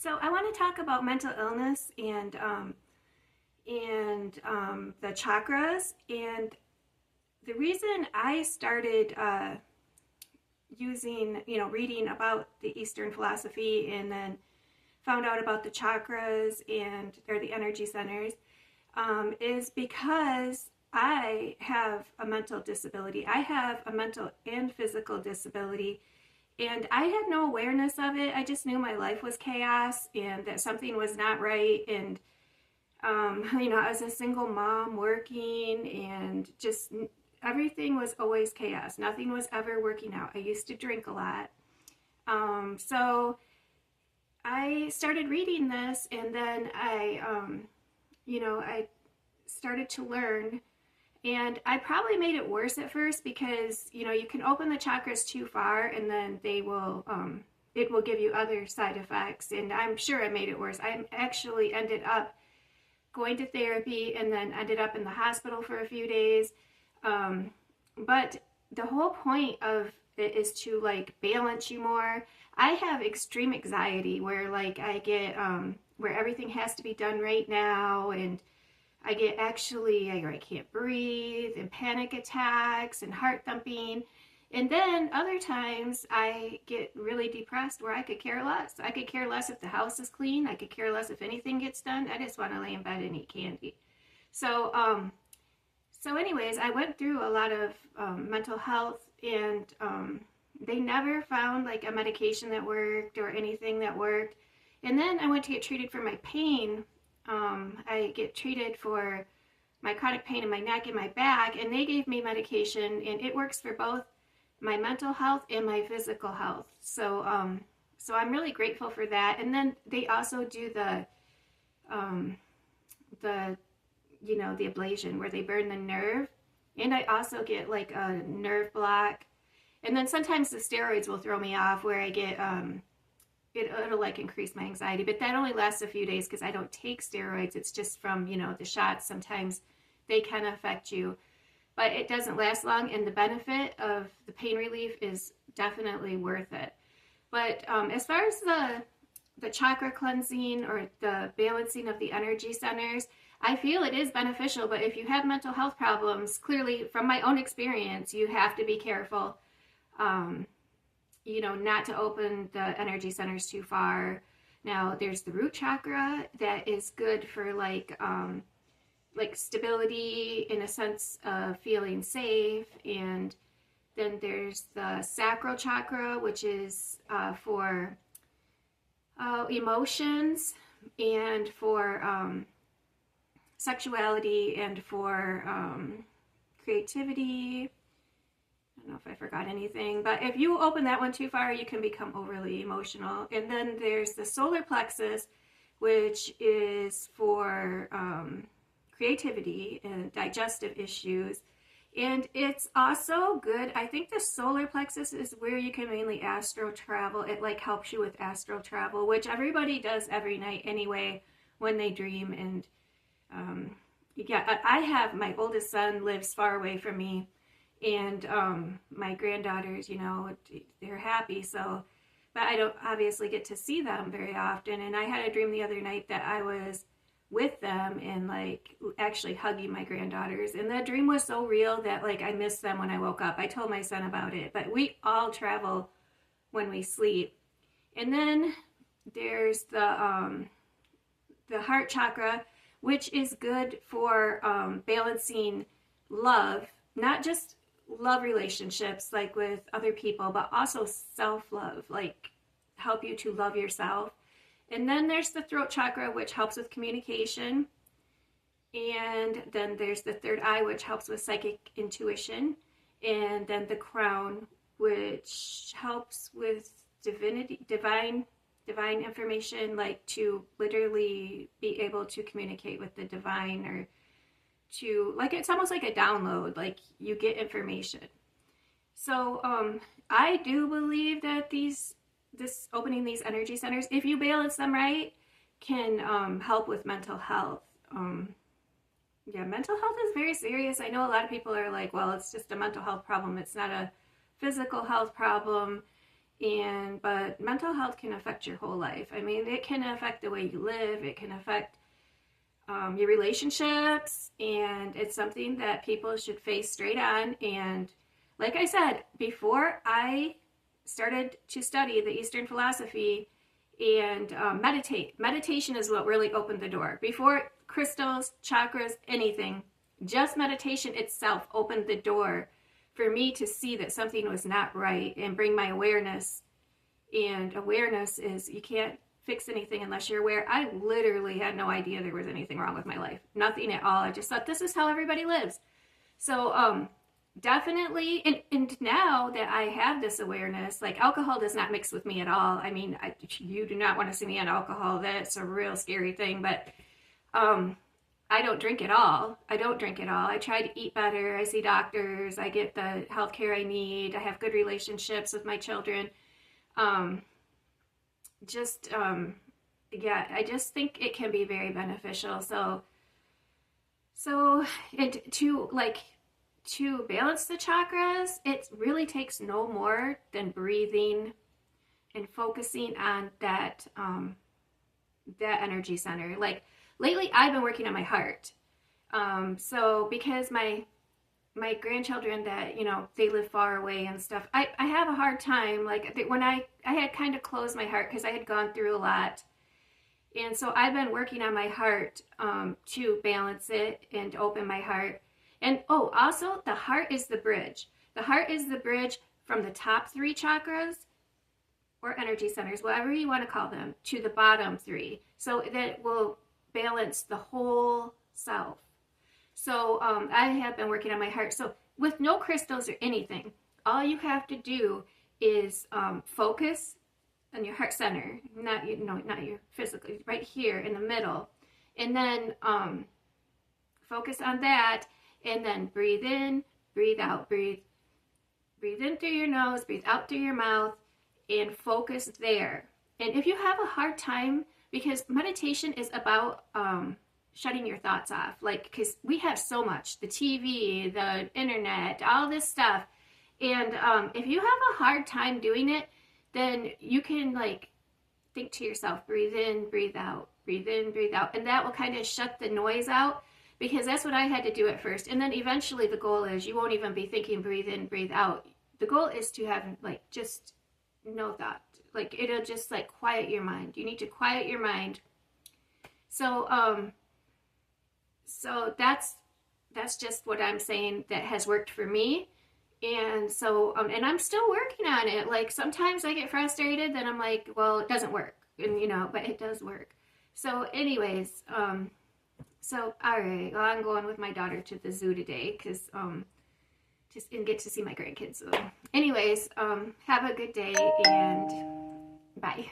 So I want to talk about mental illness the chakras. And the reason I started reading about the Eastern philosophy and then found out about the chakras or the energy centers is because I have a mental disability. I have a mental and physical disability. And I had no awareness of it. I just knew my life was chaos and that something was not right. And, I was a single mom working and just everything was always chaos. Nothing was ever working out. I used to drink a lot. So I started reading this and then I started to learn. And I probably made it worse at first because, you can open the chakras too far and then it will give you other side effects. And I'm sure I made it worse. I actually ended up going to therapy and then ended up in the hospital for a few days. But the whole point of it is to like balance you more. I have extreme anxiety where like I get, where everything has to be done right now, and I can't breathe and panic attacks and heart thumping. And then other times I get really depressed where I could care less. I could care less if the house is clean. I could care less if anything gets done. I just want to lay in bed and eat candy. So anyways, I went through a lot of mental health, and they never found like a medication that worked or anything that worked. And then I went to get treated for my pain. I get treated for my chronic pain in my neck and my back, and they gave me medication, and it works for both my mental health and my physical health. So I'm really grateful for that. And then they also do um, the ablation where they burn the nerve, and I also get like a nerve block. And then sometimes the steroids will throw me off where I get it'll like increase my anxiety, but that only lasts a few days because I don't take steroids. It's just from the shots. Sometimes they can affect you, but it doesn't last long, and the benefit of the pain relief is definitely worth it. But as far as the chakra cleansing or the balancing of the energy centers, I feel it is beneficial. But if you have mental health problems, clearly from my own experience, you have to be careful. Um, not to open the energy centers too far. Now, there's the root chakra that is good for like stability in a sense of feeling safe. And then there's the sacral chakra, which is for emotions and for sexuality and for creativity. I don't know if I forgot anything, but if you open that one too far, you can become overly emotional. And then there's the solar plexus, which is for creativity and digestive issues. And it's also good. I think the solar plexus is where you can mainly astral travel. It like helps you with astral travel, which everybody does every night anyway when they dream. And I have my oldest son lives far away from me, and my granddaughters, they're happy. So, but I don't obviously get to see them very often. And I had a dream the other night that I was with them and like actually hugging my granddaughters, and the dream was so real that like I missed them when I woke up. I told my son about it, but we all travel when we sleep. And then there's the heart chakra, which is good for balancing love, not just love relationships like with other people, but also self-love, like help you to love yourself. And then there's the throat chakra, which helps with communication. And then there's the third eye, which helps with psychic intuition. And then the crown, which helps with divine information, like to literally be able to communicate with the divine, or to like, it's almost like a download, like you get information. So I do believe that this opening these energy centers, if you balance them right, can help with mental health. Mental health is very serious. I know a lot of people are like, well, it's just a mental health problem, it's not a physical health problem. But mental health can affect your whole life. I mean, it can affect the way you live. It can affect your relationships, and it's something that people should face straight on. And like I said, before I started to study the Eastern philosophy and meditation is what really opened the door. Before crystals, chakras, anything, just meditation itself opened the door for me to see that something was not right and bring my awareness. And awareness is, you can't fix anything unless you're aware. I literally had no idea there was anything wrong with my life. Nothing at all. I just thought this is how everybody lives. So definitely, and now that I have this awareness, like alcohol does not mix with me at all. I mean, you do not want to see me on alcohol. That's a real scary thing. But I don't drink at all. I don't drink at all. I try to eat better. I see doctors. I get the health care I need. I have good relationships with my children. Yeah, I just think it can be very beneficial. And to balance the chakras, it really takes no more than breathing and focusing on that energy center. Like lately, I've been working on my heart. So because my grandchildren that, they live far away and stuff, I have a hard time. Like when I had kind of closed my heart because I had gone through a lot. And so I've been working on my heart to balance it and open my heart. And also the heart is the bridge. The heart is the bridge from the top 3 chakras or energy centers, whatever you want to call them, to the bottom 3. So that will balance the whole self. So I have been working on my heart. So with no crystals or anything, all you have to do is focus on your heart center, not your physically, right here in the middle, and then focus on that, and then breathe in, breathe out, breathe in through your nose, breathe out through your mouth, and focus there. And if you have a hard time, because meditation is about shutting your thoughts off, like, because we have so much, the TV, the internet, all this stuff, and if you have a hard time doing it, then you can think to yourself, breathe in, breathe out, breathe in, breathe out, and that will kind of shut the noise out, because that's what I had to do at first. And then eventually the goal is you won't even be thinking breathe in, breathe out. The goal is to have just no thought. It'll just quiet your mind. You need to quiet your mind. So that's just what I'm saying that has worked for me. And so and I'm still working on it. Sometimes I get frustrated, then I'm like, well, it doesn't work. And but it does work. So anyways, so all right, well, I'm going with my daughter to the zoo today because just and get to see my grandkids. So anyways, have a good day and bye.